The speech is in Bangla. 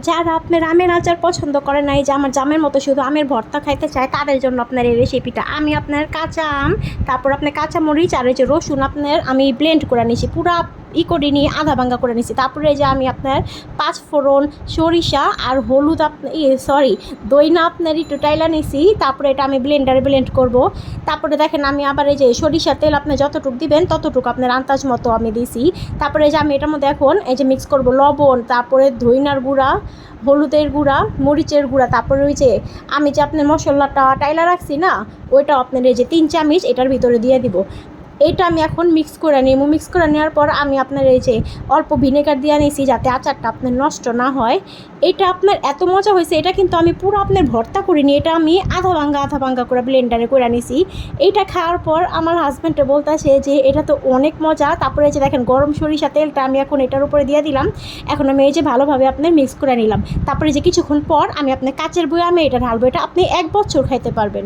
যারা আপনার আমের আচার পছন্দ করে না, এই যে আমার জামের মতো শুধু আমের ভর্তা খাইতে চায়, তাদের জন্য আপনার এই রেসিপিটা। আমি আপনার কাঁচা আম, তারপর আপনার কাঁচা মরিচ আর এই যে রসুন আপনার আমি ব্লেন্ড করে নিয়েছি, পুরা করে নিয়ে আধা ভাঙ্গা করে নিয়েছি। তারপরে এই যে আমি আপনার পাঁচ ফোড়ন, সরিষা আর হলুদ আপনার দই না আপনার একটু টাইলা নিয়েছি। তারপরে এটা আমি ব্লেন্ডারে ব্লেন্ড করব। তারপরে দেখেন আমি আবার এই যে সরিষা তেল আপনার যতটুকু দিবেন ততটুকু আপনার আন্দাজ মতো আমি দিছি। তারপরে এই যে আমি এটার মধ্যে এখন এই যে মিক্স করব লবণ, তারপরে ধইনার গুঁড়া, হলুদের গুঁড়া, মরিচের গুঁড়া, তারপরে ওই যে আমি যে আপনার মশলাটা টাইলা রাখছি না, ওইটা আপনার এই যে 3 চামচ এটার ভিতরে দিয়ে দিব। এটা আমি এখন মিক্স করে নিব। মিক্স করে নেওয়ার পর আমি আপনার এই যে অল্প ভিনেগার দিয়ে নিয়েছি যাতে আচারটা আপনার নষ্ট না হয়। এটা আপনার এত মজা হয়েছে, এটা কিন্তু আমি পুরো আপনার ভর্তা করিনি, এটা আমি আধা ভাঙ্গা করে ব্লেন্ডারে করে নিয়েছি। এইটা খাওয়ার পর আমার হাজব্যান্ডে বলতেছে যে এটা তো অনেক মজা। তারপরে এই যে দেখেন গরম সরিষা তেলটা আমি এখন এটার উপরে দিয়ে দিলাম। এখন আমি এই যে ভালোভাবে আপনার মিক্স করে নিলাম। তারপরে যে কিছুক্ষণ পর আমি আপনার কাচের বয়ামে এটা ঢালবো। এটা আপনি 1 বছর খাইতে পারবেন।